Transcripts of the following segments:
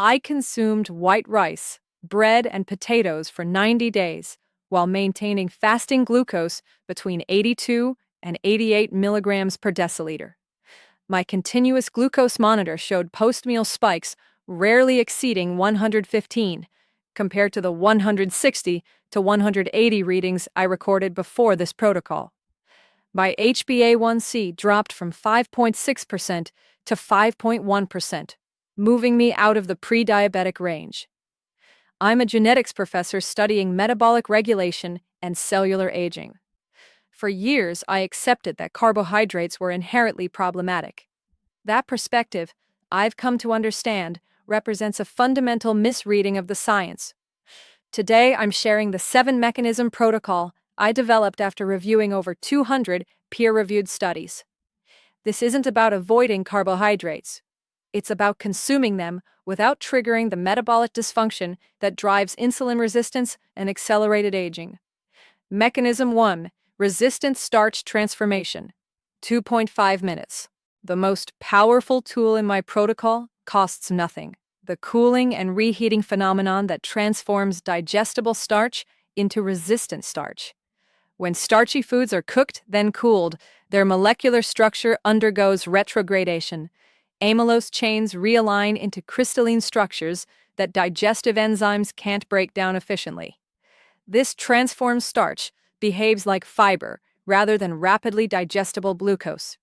I consumed white rice, bread, and potatoes for 90 days while maintaining fasting glucose between 82 and 88 milligrams per deciliter. My continuous glucose monitor showed post-meal spikes rarely exceeding 115, compared to the 160 to 180 readings I recorded before this protocol. My HbA1c dropped from 5.6% to 5.1%, moving me out of the pre-diabetic range. I'm a genetics professor studying metabolic regulation and cellular aging. For years, I accepted that carbohydrates were inherently problematic. That perspective, I've come to understand, represents a fundamental misreading of the science. Today, I'm sharing the 7-mechanism protocol I developed after reviewing over 200 peer-reviewed studies. This isn't about avoiding carbohydrates. It's about consuming them without triggering the metabolic dysfunction that drives insulin resistance and accelerated aging. Mechanism 1. Resistant starch transformation. 2.5 minutes. The most powerful tool in my protocol costs nothing. The cooling and reheating phenomenon that transforms digestible starch into resistant starch. When starchy foods are cooked, then cooled, their molecular structure undergoes retrogradation. Amylose chains realign into crystalline structures that digestive enzymes can't break down efficiently. This transformed starch behaves like fiber rather than rapidly digestible glucose.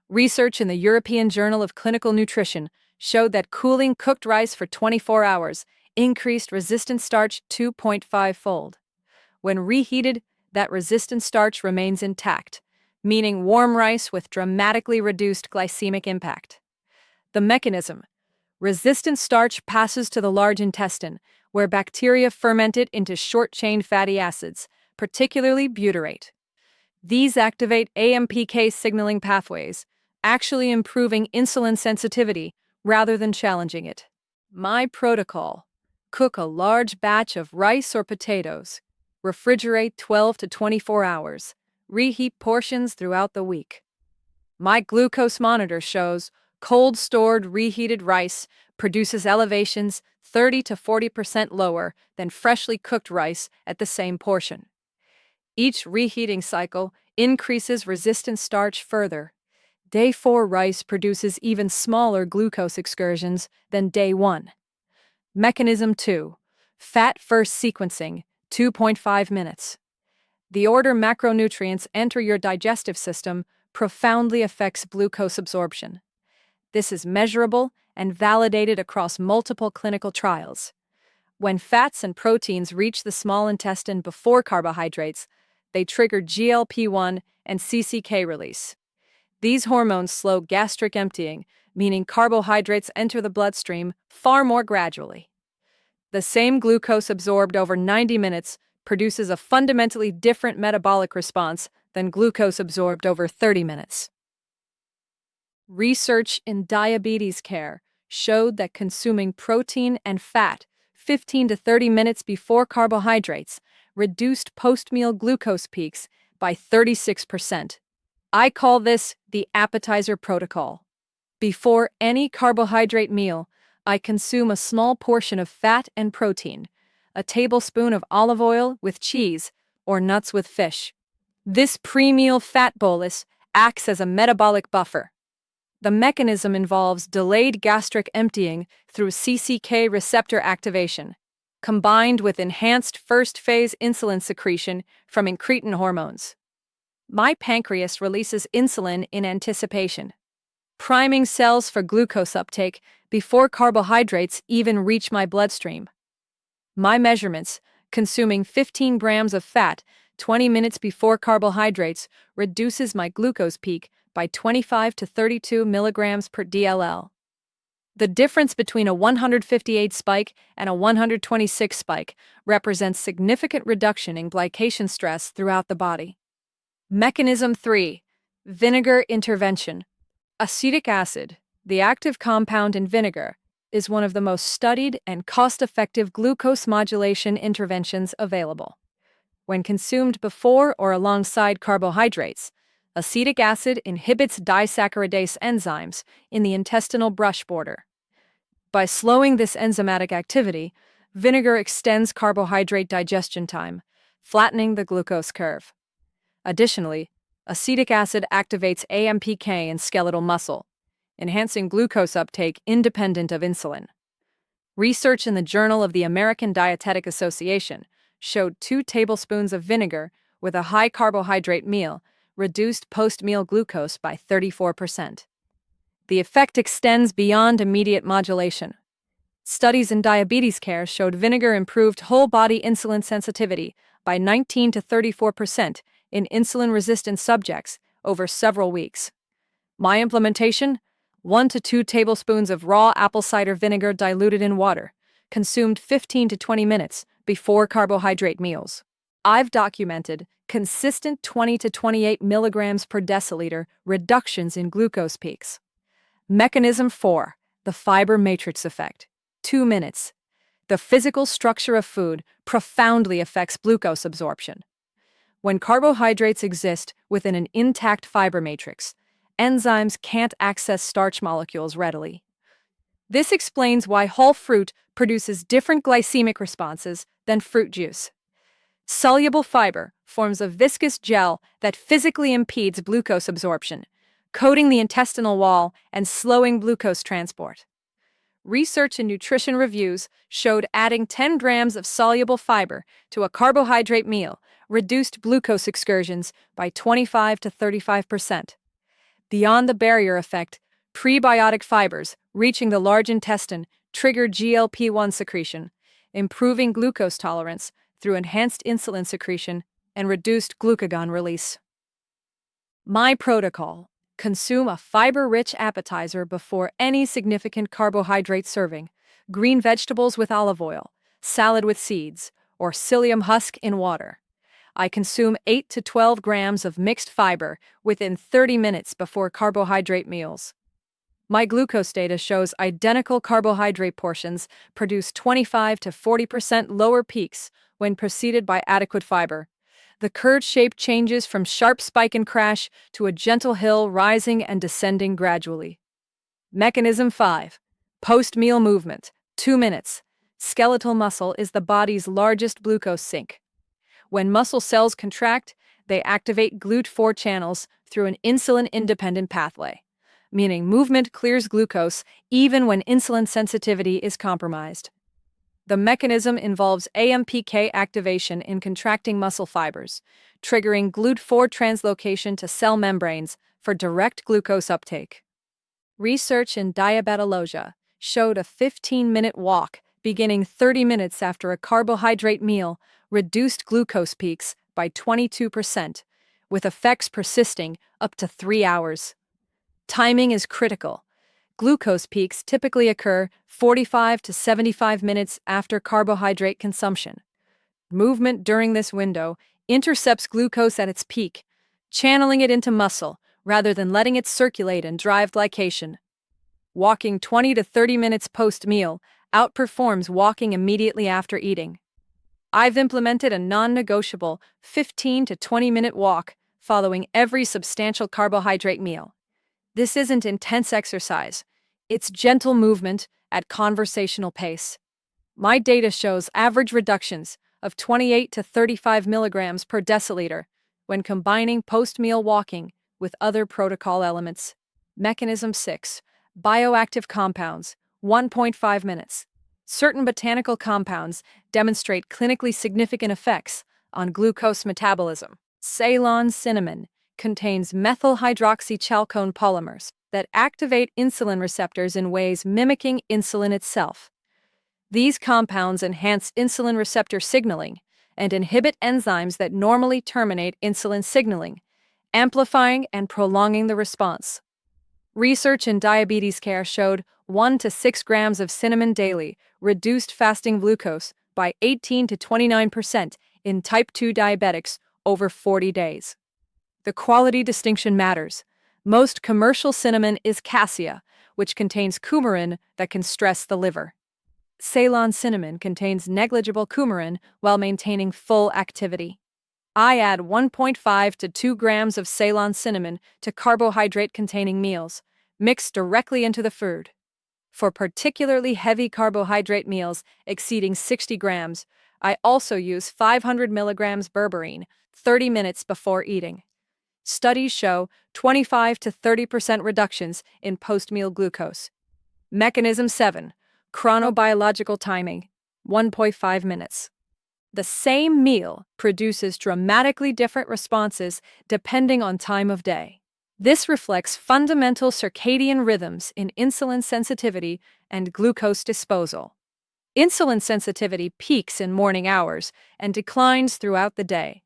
Research in the European Journal of Clinical Nutrition showed that cooling cooked rice for 24 hours increased resistant starch 2.5-fold. When reheated, that resistant starch remains intact, meaning warm rice with dramatically reduced glycemic impact. The mechanism: resistant starch passes to the large intestine, where bacteria ferment it into short-chain fatty acids, particularly butyrate. These activate AMPK signaling pathways, actually improving insulin sensitivity rather than challenging it. My protocol: cook a large batch of rice or potatoes, refrigerate 12 to 24 hours, reheat portions throughout the week. My glucose monitor shows cold-stored reheated rice produces elevations 30 to 40% lower than freshly cooked rice at the same portion. Each reheating cycle increases resistant starch further. Day 4 rice produces even smaller glucose excursions than day 1. Mechanism 2. Fat first sequencing, 2.5 minutes. The order macronutrients enter your digestive system profoundly affects glucose absorption. This is measurable and validated across multiple clinical trials. When fats and proteins reach the small intestine before carbohydrates, they trigger GLP-1 and CCK release. These hormones slow gastric emptying, meaning carbohydrates enter the bloodstream far more gradually. The same glucose absorbed over 90 minutes produces a fundamentally different metabolic response than glucose absorbed over 30 minutes. Research in diabetes care showed that consuming protein and fat 15 to 30 minutes before carbohydrates reduced post-meal glucose peaks by 36%. I call this the appetizer protocol. Before any carbohydrate meal, I consume a small portion of fat and protein, a tablespoon of olive oil with cheese, or nuts with fish. This pre-meal fat bolus acts as a metabolic buffer. The mechanism involves delayed gastric emptying through CCK receptor activation, combined with enhanced first-phase insulin secretion from incretin hormones. My pancreas releases insulin in anticipation, priming cells for glucose uptake before carbohydrates even reach my bloodstream. My measurements: consuming 15 grams of fat 20 minutes before carbohydrates reduces my glucose peak by 25 to 32 milligrams per DLL. The difference between a 158 spike and a 126 spike represents significant reduction in glycation stress throughout the body. Mechanism 3. Vinegar intervention. Acetic acid, the active compound in vinegar, is one of the most studied and cost-effective glucose modulation interventions available. When consumed before or alongside carbohydrates, acetic acid inhibits disaccharidase enzymes in the intestinal brush border. By slowing this enzymatic activity, vinegar extends carbohydrate digestion time, flattening the glucose curve. Additionally, acetic acid activates AMPK in skeletal muscle, enhancing glucose uptake independent of insulin. Research in the Journal of the American Dietetic Association showed 2 tablespoons of vinegar with a high carbohydrate meal reduced post-meal glucose by 34%. The effect extends beyond immediate modulation. Studies in diabetes care showed vinegar improved whole-body insulin sensitivity by 19 to 34% in insulin-resistant subjects over several weeks. My implementation? 1 to 2 tablespoons of raw apple cider vinegar diluted in water, consumed 15 to 20 minutes before carbohydrate meals. I've documented consistent 20 to 28 milligrams per deciliter reductions in glucose peaks. Mechanism 4. The fiber matrix effect. 2 minutes. The physical structure of food profoundly affects glucose absorption. When carbohydrates exist within an intact fiber matrix, enzymes can't access starch molecules readily. This explains why whole fruit produces different glycemic responses than fruit juice. Soluble fiber forms a viscous gel that physically impedes glucose absorption, coating the intestinal wall and slowing glucose transport. Research in nutrition reviews showed adding 10 grams of soluble fiber to a carbohydrate meal reduced glucose excursions by 25 to 35%. Beyond the barrier effect, prebiotic fibers reaching the large intestine trigger GLP-1 secretion, improving glucose tolerance through enhanced insulin secretion and reduced glucagon release. My protocol: consume a fiber-rich appetizer before any significant carbohydrate serving, green vegetables with olive oil, salad with seeds, or psyllium husk in water. I consume 8 to 12 grams of mixed fiber within 30 minutes before carbohydrate meals. My glucose data shows identical carbohydrate portions produce 25 to 40% lower peaks when preceded by adequate fiber. The curve shape changes from sharp spike and crash to a gentle hill rising and descending gradually. Mechanism 5. Post-meal movement. 2 minutes. Skeletal muscle is the body's largest glucose sink. When muscle cells contract, they activate GLUT4 channels through an insulin-independent pathway, meaning movement clears glucose even when insulin sensitivity is compromised. The mechanism involves AMPK activation in contracting muscle fibers, triggering GLUT4 translocation to cell membranes for direct glucose uptake. Research in diabetologia showed a 15-minute walk beginning 30 minutes after a carbohydrate meal reduced glucose peaks by 22%, with effects persisting up to 3 hours. Timing is critical. Glucose peaks typically occur 45 to 75 minutes after carbohydrate consumption. Movement during this window intercepts glucose at its peak, channeling it into muscle rather than letting it circulate and drive glycation. Walking 20 to 30 minutes post-meal outperforms walking immediately after eating. I've implemented a non-negotiable 15 to 20-minute walk following every substantial carbohydrate meal. This isn't intense exercise. It's gentle movement at conversational pace. My data shows average reductions of 28 to 35 milligrams per deciliter when combining post-meal walking with other protocol elements. Mechanism 6. Bioactive compounds. 1.5 minutes. Certain botanical compounds demonstrate clinically significant effects on glucose metabolism. Ceylon cinnamon contains methyl hydroxychalcone polymers that activate insulin receptors in ways mimicking insulin itself. These compounds enhance insulin receptor signaling and inhibit enzymes that normally terminate insulin signaling, amplifying and prolonging the response. Research in diabetes care showed 1 to 6 grams of cinnamon daily reduced fasting glucose by 18 to 29% in type 2 diabetics over 40 days. The quality distinction matters. Most commercial cinnamon is cassia, which contains coumarin that can stress the liver. Ceylon cinnamon contains negligible coumarin while maintaining full activity. I add 1.5 to 2 grams of Ceylon cinnamon to carbohydrate-containing meals, mixed directly into the food. For particularly heavy carbohydrate meals exceeding 60 grams, I also use 500 milligrams berberine 30 minutes before eating. Studies show 25 to 30% reductions in post-meal glucose. Mechanism 7. Chronobiological timing, 1.5 minutes. The same meal produces dramatically different responses depending on time of day. This reflects fundamental circadian rhythms in insulin sensitivity and glucose disposal. Insulin sensitivity peaks in morning hours and declines throughout the day.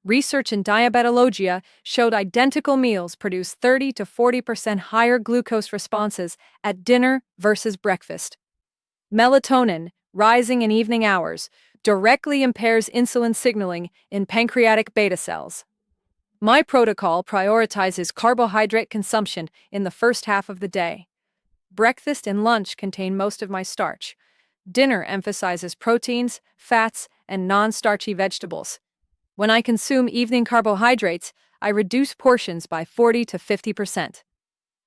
Research in diabetologia showed identical meals produce 30 to 40% higher glucose responses at dinner versus breakfast. Melatonin, rising in evening hours, directly impairs insulin signaling in pancreatic beta cells. My protocol prioritizes carbohydrate consumption in the first half of the day. Breakfast and lunch contain most of my starch. Dinner emphasizes proteins, fats, and non-starchy vegetables. When I consume evening carbohydrates, I reduce portions by 40 to 50%.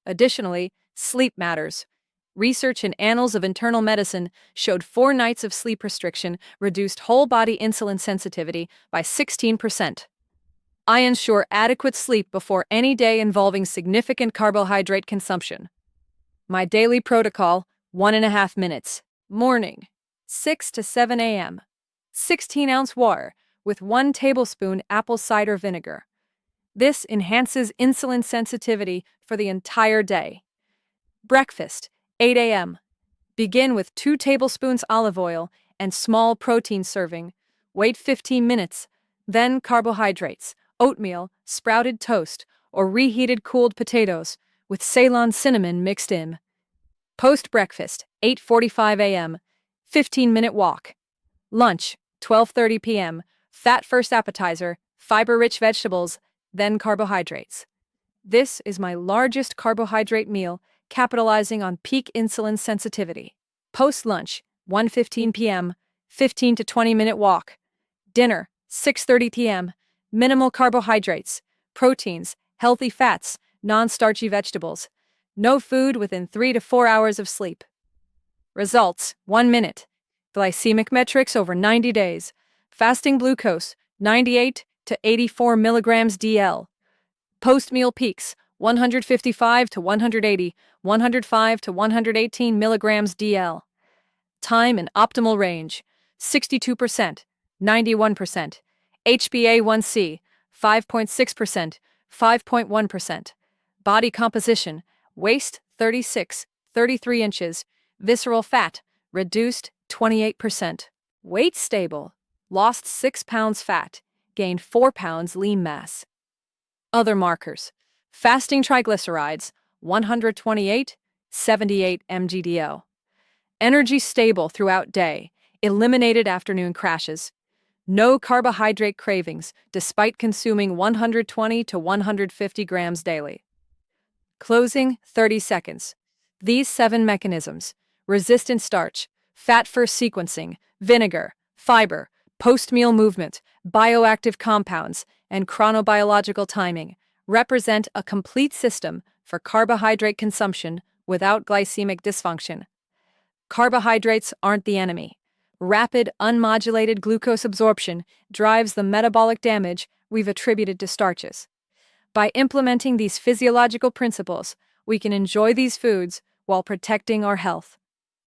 Additionally, sleep matters. Research in Annals of Internal Medicine showed 4 nights of sleep restriction reduced whole-body insulin sensitivity by 16%. I ensure adequate sleep before any day involving significant carbohydrate consumption. My daily protocol, 1.5 minutes. Morning, 6 to 7 a.m. 16-ounce water with 1 tablespoon apple cider vinegar. This enhances insulin sensitivity for the entire day. Breakfast, 8 a.m. Begin with 2 tablespoons olive oil and small protein serving. Wait 15 minutes. Then carbohydrates, oatmeal, sprouted toast, or reheated cooled potatoes with Ceylon cinnamon mixed in. Post-breakfast, 8:45 a.m. 15-minute walk. Lunch, 12:30 p.m. Fat first appetizer, fiber-rich vegetables, then carbohydrates. This is my largest carbohydrate meal, capitalizing on peak insulin sensitivity. Post-lunch, 1:15 p.m., 15 to 20-minute walk. Dinner, 6:30 p.m., minimal carbohydrates, proteins, healthy fats, non-starchy vegetables. No food within 3 to 4 hours of sleep. Results, 1 minute. Glycemic metrics over 90 days. Fasting glucose, 98 to 84 milligrams DL. Post-meal peaks, 155 to 180, 105 to 118 milligrams DL. Time in optimal range, 62%, 91%. HbA1c, 5.6%, 5.1%. Body composition, waist 36, 33 inches. Visceral fat, reduced 28%. Weight stable, lost 6 pounds fat, gained 4 pounds lean mass. Other markers. Fasting triglycerides, 128, 78 mgdl. Energy stable throughout day, eliminated afternoon crashes. No carbohydrate cravings despite consuming 120 to 150 grams daily. Closing 30 seconds. These 7 mechanisms, resistant starch, fat-first sequencing, vinegar, fiber, post-meal movement, bioactive compounds, and chronobiological timing, represent a complete system for carbohydrate consumption without glycemic dysfunction. Carbohydrates aren't the enemy. Rapid, unmodulated glucose absorption drives the metabolic damage we've attributed to starches. By implementing these physiological principles, we can enjoy these foods while protecting our health.